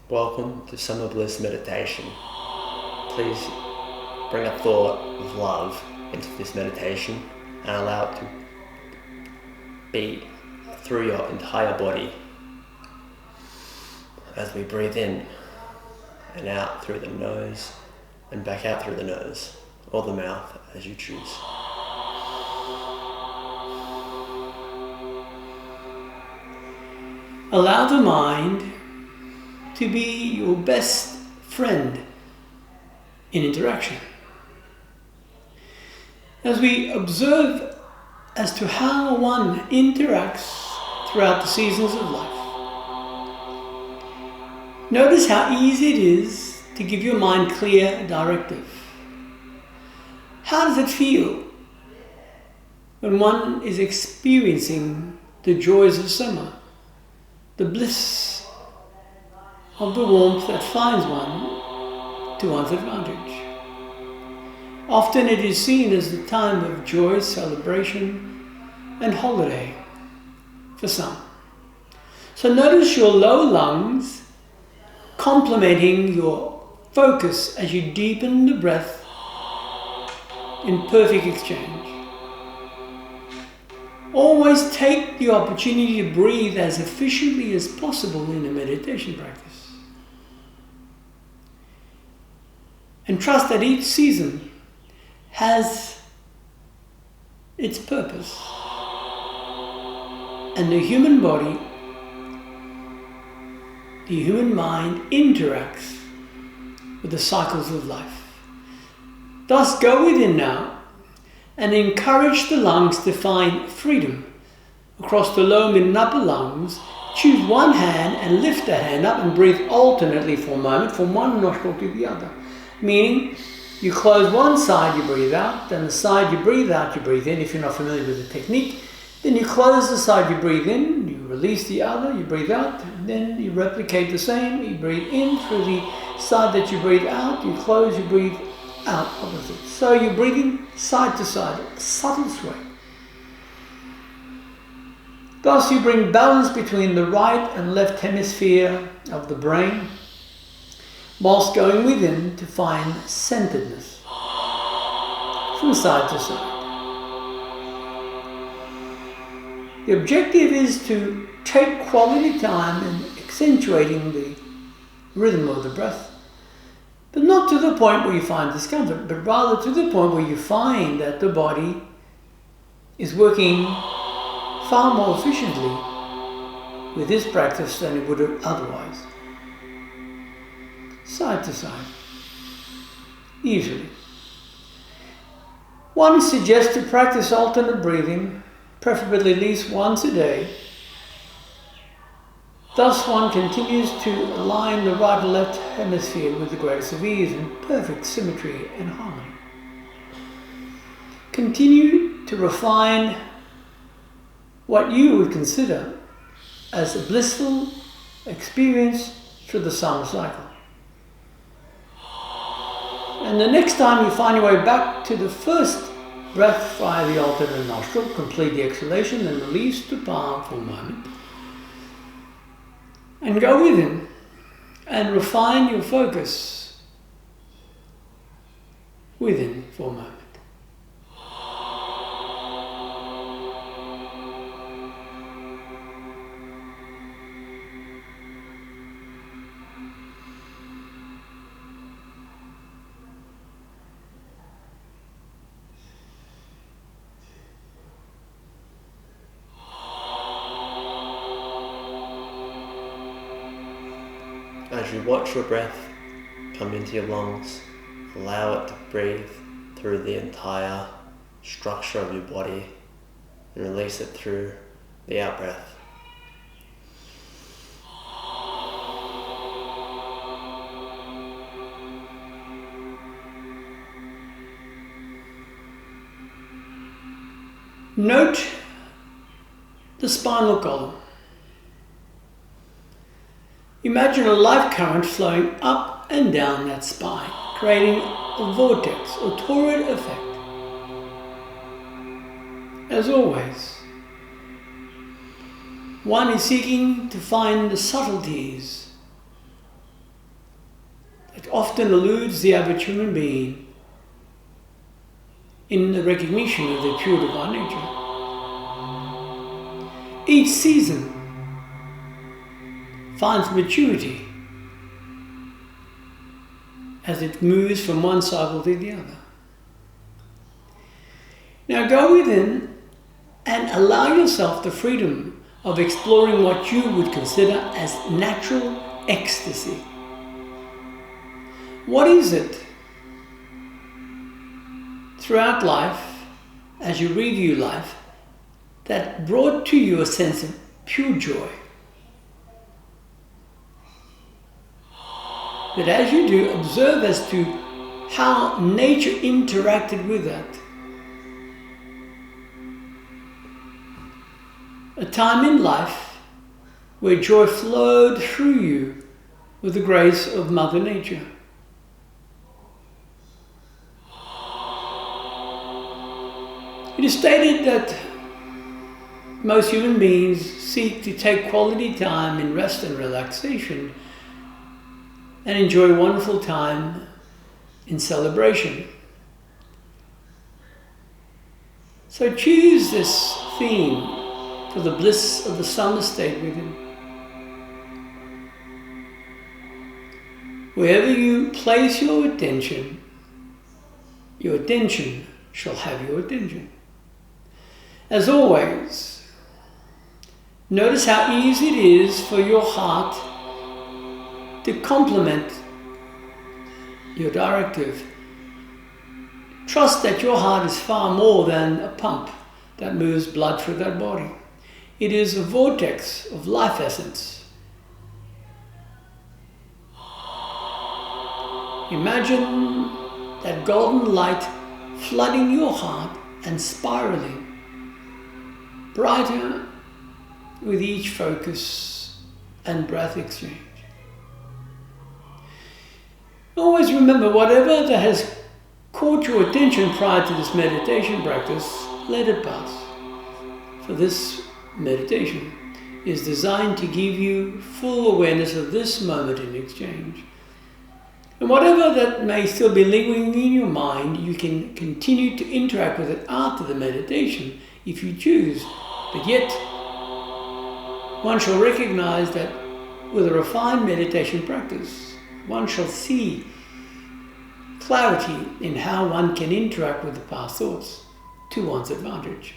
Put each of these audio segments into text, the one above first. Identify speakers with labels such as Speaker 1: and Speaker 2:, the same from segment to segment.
Speaker 1: Welcome to Summer Bliss meditation. Please bring a thought of love into this meditation and allow it to be through your entire body as we breathe in and out through the nose and back out through the nose or the mouth as you choose.
Speaker 2: Allow the mind to be your best friend in interaction. As we observe as to how one interacts throughout the seasons of life, notice how easy it is to give your mind clear directive. How does it feel when one is experiencing the joys of summer, the bliss of the warmth that finds one to one's advantage? Often it is seen as the time of joy, celebration, and holiday for some. So notice your lower lungs complementing your focus as you deepen the breath in perfect exchange. Always take the opportunity to breathe as efficiently as possible in a meditation practice. And trust that each season has its purpose. And the human body, the human mind interacts with the cycles of life. Thus go within now and encourage the lungs to find freedom across the lower, mid and upper lungs. Choose one hand and lift the hand up and breathe alternately for a moment from one nostril to the other. Meaning, you close one side, you breathe out, then the side you breathe out, you breathe in. If you're not familiar with the technique, then you close the side, you breathe in, you release the other, you breathe out, and then you replicate the same. You breathe in through the side that you breathe out, you close, you breathe out opposite. So you're breathing side to side, a subtle sway. Thus you bring balance between the right and left hemisphere of the brain, whilst going within to find centeredness from side to side. The objective is to take quality time in accentuating the rhythm of the breath, but not to the point where you find discomfort, but rather to the point where you find that the body is working far more efficiently with this practice than it would have otherwise. Side to side, easily. One suggests to practice alternate breathing, preferably at least once a day. Thus one continues to align the right and left hemisphere with the greatest of ease and perfect symmetry and harmony. Continue to refine what you would consider as a blissful experience through the summer cycle. And the next time you find your way back to the first breath via the alternate nostril, complete the exhalation, then release the palm for a moment. And go within and refine your focus within for a moment.
Speaker 1: As you watch your breath come into your lungs, allow it to breathe through the entire structure of your body and release it through the out-breath.
Speaker 2: Note the spinal column. Imagine a life current flowing up and down that spine, creating a vortex or torrid effect. As always, one is seeking to find the subtleties that often eludes the average human being in the recognition of their pure divine nature. Each season finds maturity as it moves from one cycle to the other. Now go within and allow yourself the freedom of exploring what you would consider as natural ecstasy. What is it throughout life, as you review life, that brought to you a sense of pure joy? But as you do, observe as to how nature interacted with that. A time in life where joy flowed through you with the grace of Mother Nature. It is stated that most human beings seek to take quality time in rest and relaxation and enjoy a wonderful time in celebration. So choose this theme for the bliss of the summer state within. Wherever you place your attention shall have your attention. As always, notice how easy it is for your heart to complement your directive. Trust that your heart is far more than a pump that moves blood through that body. It is a vortex of life essence. Imagine that golden light flooding your heart and spiraling brighter with each focus and breath exchange. Always remember, whatever that has caught your attention prior to this meditation practice, let it pass. For this meditation is designed to give you full awareness of this moment in exchange. And whatever that may still be lingering in your mind, you can continue to interact with it after the meditation if you choose. But yet, one shall recognize that with a refined meditation practice, one shall see clarity in how one can interact with the past thoughts to one's advantage.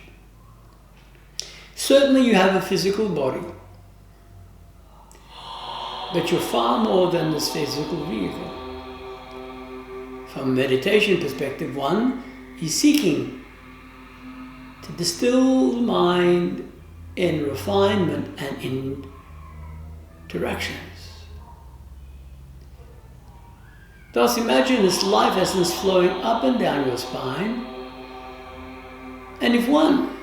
Speaker 2: Certainly you have a physical body, but you're far more than this physical vehicle. From a meditation perspective, one is seeking to distill the mind in refinement and in interactions. Thus imagine this life essence flowing up and down your spine, and if one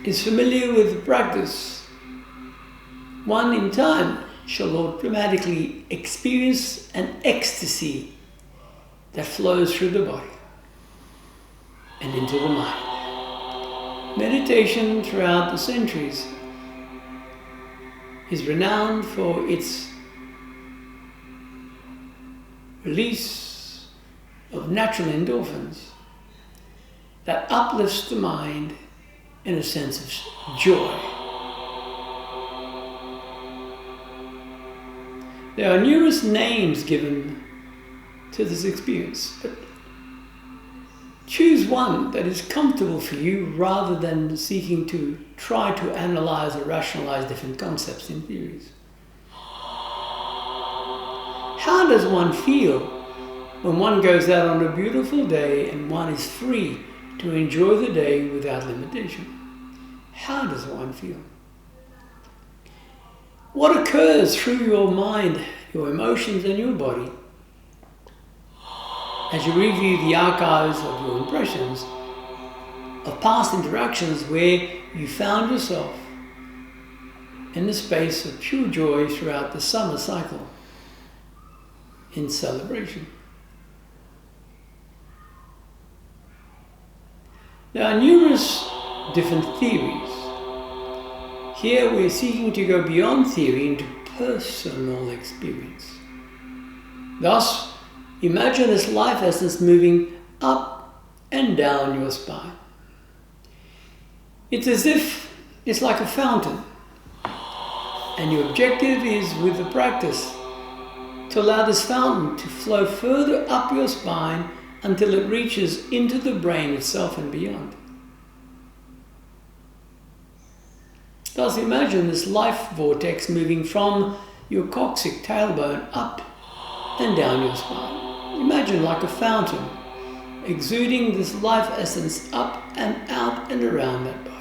Speaker 2: is familiar with the practice, one in time shall automatically experience an ecstasy that flows through the body and into the mind. Meditation throughout the centuries is renowned for its release of natural endorphins that uplifts the mind in a sense of joy. There are numerous names given to this experience, but choose one that is comfortable for you rather than seeking to try to analyze or rationalize different concepts and theories. How does one feel when one goes out on a beautiful day and one is free to enjoy the day without limitation? How does one feel? What occurs through your mind, your emotions, and your body as you review the archives of your impressions of past interactions where you found yourself in the space of pure joy throughout the summer cycle in celebration? There are numerous different theories. Here we're seeking to go beyond theory into personal experience. Thus, Imagine this life essence moving up and down your spine. It's as if it's like a fountain, and your objective is, with the practice, to allow this fountain to flow further up your spine until it reaches into the brain itself and beyond. Thus imagine this life vortex moving from your coccyx tailbone up and down your spine. Imagine like a fountain, exuding this life essence up and out and around that body.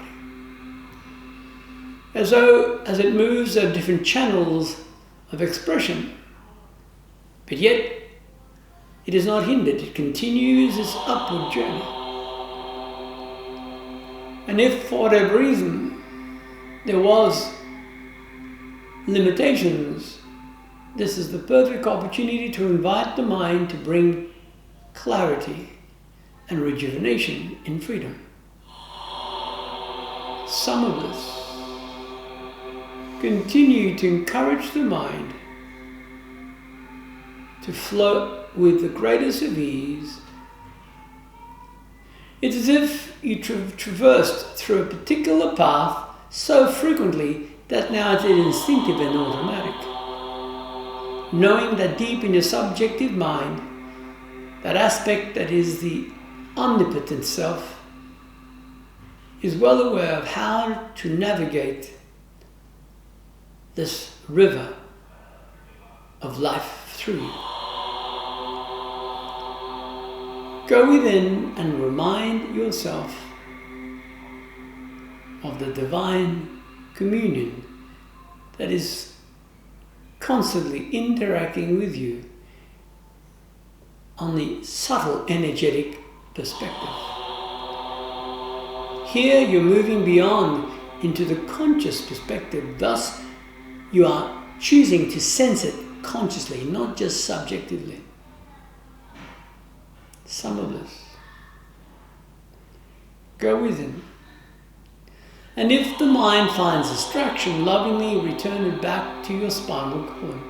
Speaker 2: As it moves, there are different channels of expression, but yet it is not hindered. It continues its upward journey. And if for whatever reason there was limitations, this is the perfect opportunity to invite the mind to bring clarity and rejuvenation in freedom. Some of us continue to encourage the mind to flow with the greatest of ease. It's as if you traversed through a particular path so frequently that now it is instinctive and automatic. Knowing that deep in your subjective mind, that aspect that is the omnipotent self is well aware of how to navigate this river of life through you. Go within and remind yourself of the divine communion that is constantly interacting with you on the subtle energetic perspective. Here you're moving beyond into the conscious perspective, thus you are choosing to sense it consciously, not just subjectively. Some of us. Go within. And if the mind finds distraction, lovingly return it back to your spinal cord.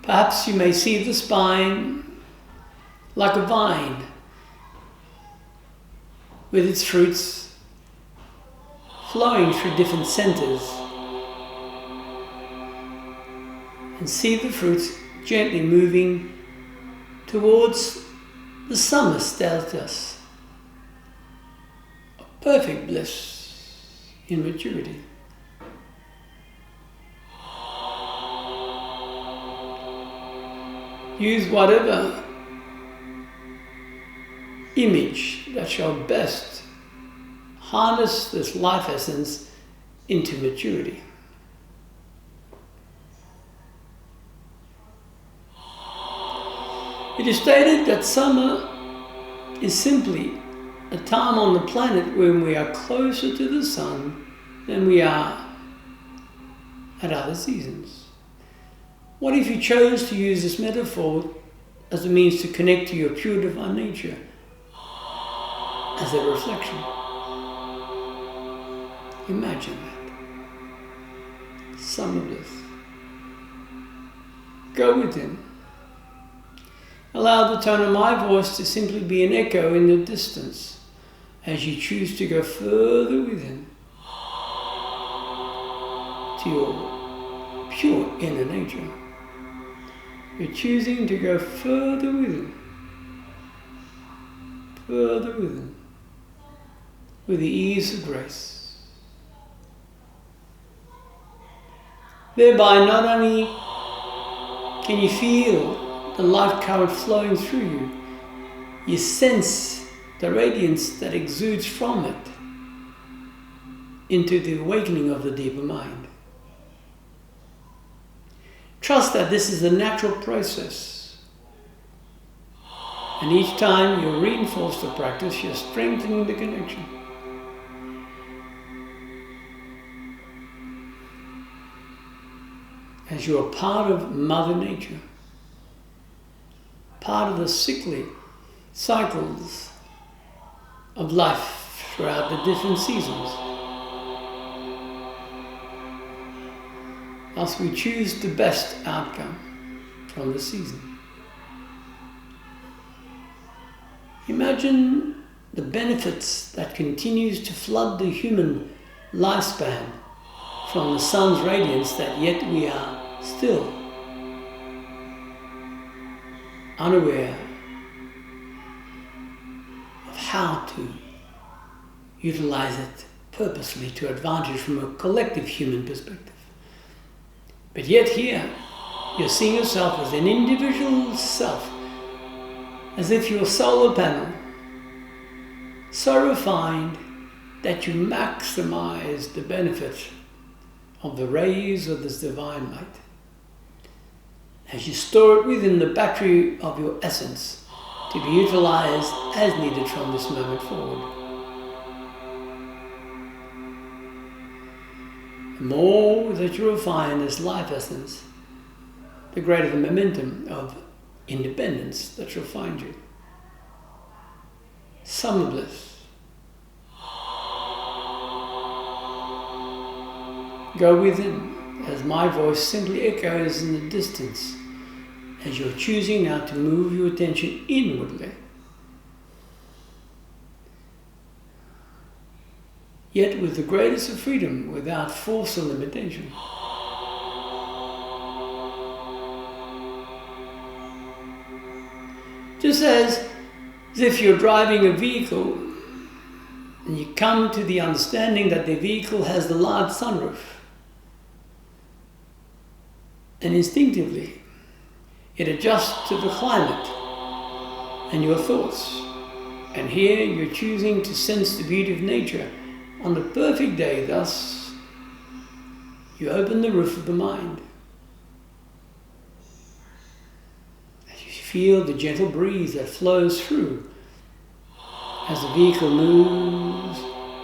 Speaker 2: Perhaps you may see the spine like a vine with its fruits flowing through different centers, and see the fruits gently moving towards the summer status of perfect bliss in maturity. Use whatever image that shall best harness this life essence into maturity. It is stated that summer is simply a time on the planet when we are closer to the sun than we are at other seasons. What if you chose to use this metaphor as a means to connect to your pure divine nature as a reflection? Imagine that. Some of this. Go within. Allow the tone of my voice to simply be an echo in the distance as you choose to go further within to your pure inner nature. You're choosing to go further within, with the ease of grace. Thereby, not only can you feel the life current flowing through you, you sense the radiance that exudes from it into the awakening of the deeper mind. Trust that this is a natural process, and each time you reinforce the practice, you're strengthening the connection. As you are part of Mother Nature, part of the cycles of life throughout the different seasons. Thus we choose the best outcome from the season. Imagine the benefits that continues to flood the human lifespan from the sun's radiance, that yet we are still unaware of how to utilize it purposely to advantage from a collective human perspective. But yet here, you're seeing yourself as an individual self, as if you're a solar panel, so refined that you maximize the benefit of the rays of this divine light, as you store it within the battery of your essence to be utilized as needed from this moment forward. The more that you refine this life essence, the greater the momentum of independence that shall find you. Summer bliss. Go within as my voice simply echoes in the distance, as you're choosing now to move your attention inwardly. Yet with the greatest of freedom, without force or limitation. Just as if you're driving a vehicle and you come to the understanding that the vehicle has the large sunroof, and instinctively it adjusts to the climate and your thoughts. And here you're choosing to sense the beauty of nature on the perfect day. Thus, you open the roof of the mind. As you feel the gentle breeze that flows through as the vehicle moves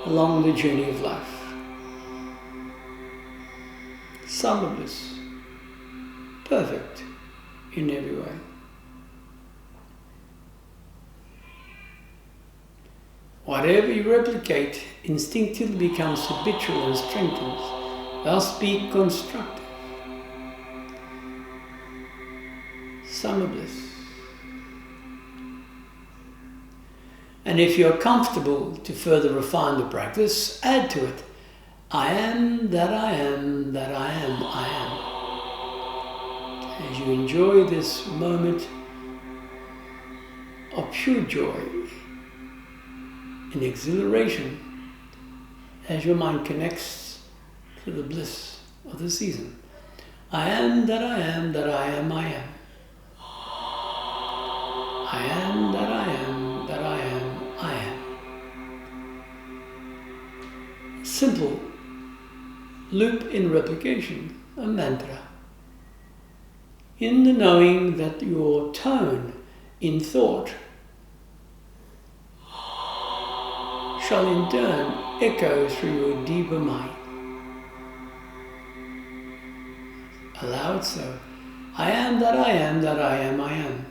Speaker 2: along the journey of life. Summer bliss. Perfect in every way. Whatever you replicate instinctively becomes habitual and strengthens. Thus be constructive. Summer bliss. And if you're comfortable to further refine the practice, add to it, I am that I am that I am I am. As you enjoy this moment of pure joy and exhilaration, as your mind connects to the bliss of the season. I am that I am that I am I am. I am that I am that I am I am. Simple loop in replication, a mantra. In the knowing that your tone in thought shall in turn echo through your deeper mind. Allow it so. I am that I am that I am I am.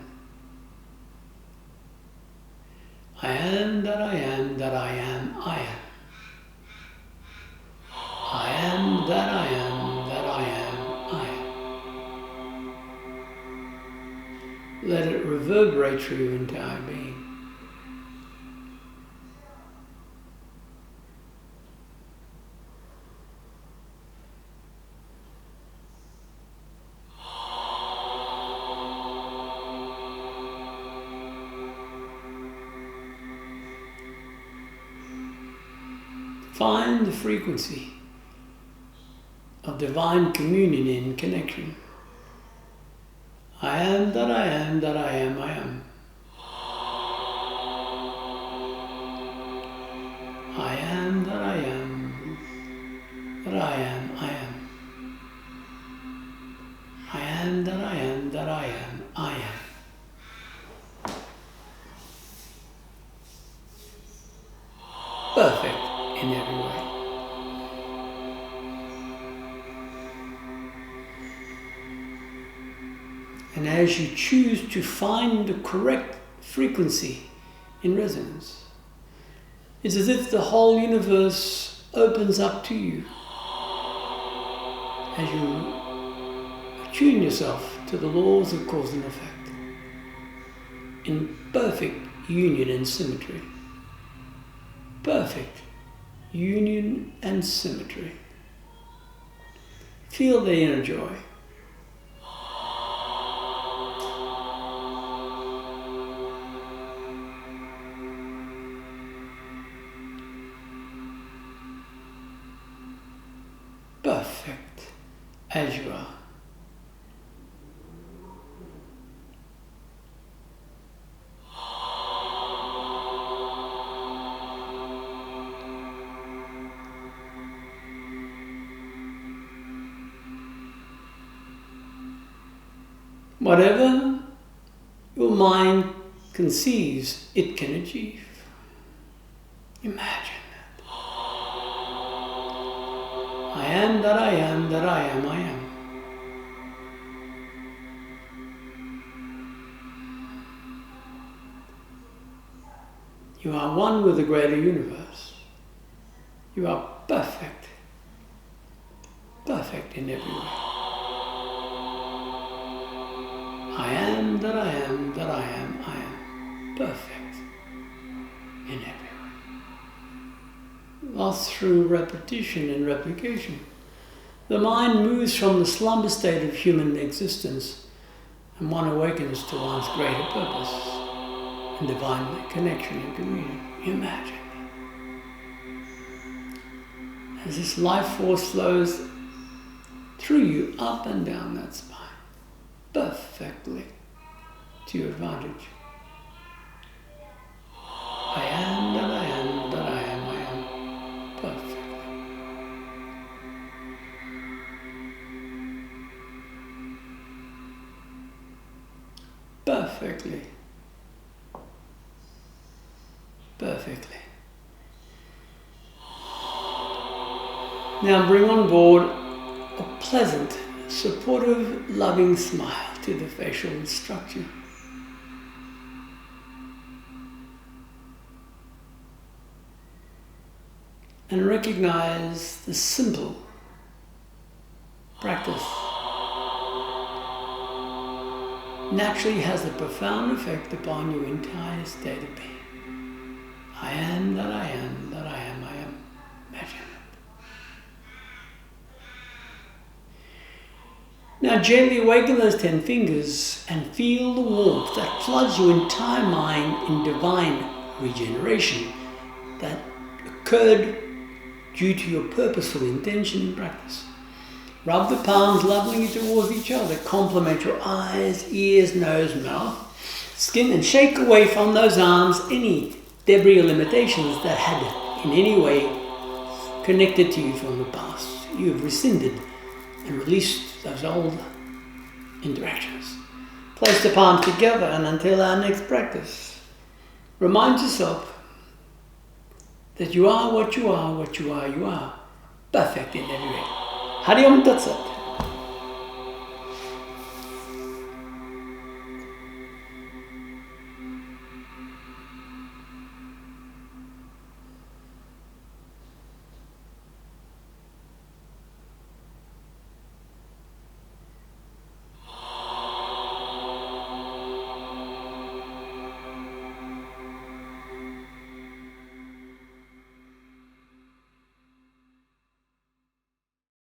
Speaker 2: I am that I am that I am I am. I am that I am that I am I am. Let it reverberate through your entire being. Find the frequency of divine communion in connection. I am that I am that I am I am. I am that I am that I am I am. I am that I am that I am I am. Perfect in every way. And as you choose to find the correct frequency in resonance, it's as if the whole universe opens up to you as you Tune yourself to the laws of cause and effect in perfect union and symmetry. Perfect union and symmetry. Feel the inner joy. Perfect as you are. Whatever your mind conceives, it can achieve. Imagine that. I am that I am, that I am, I am. You are one with the greater universe. You are perfect. Perfect in every way. I am that I am, that I am, I am. Perfect in every way. Thus, through repetition and replication, the mind moves from the slumber state of human existence and one awakens to one's greater purpose and divine connection and communion. Imagine. As this life force flows through you, up and down that spine, perfectly to your advantage. I am that I am, that I am, I am. Perfectly. Perfectly. Perfectly. Now bring on board a pleasant, supportive, loving smile to the facial structure. And recognize the simple practice naturally has a profound effect upon your entire state of being. I am that I am, that I am, I am. Imagine it. Now gently awaken those 10 fingers and feel the warmth that floods your entire mind in divine regeneration that occurred due to your purposeful intention and practice. Rub the palms lovingly towards each other. Complement your eyes, ears, nose, mouth, skin, and shake away from those arms any debris or limitations that had in any way connected to you from the past. You have rescinded and released those old interactions. Place the palms together, and until our next practice, remind yourself that you are what you are, what you are, you are. Perfect in every way. Hari Om Tat Sat.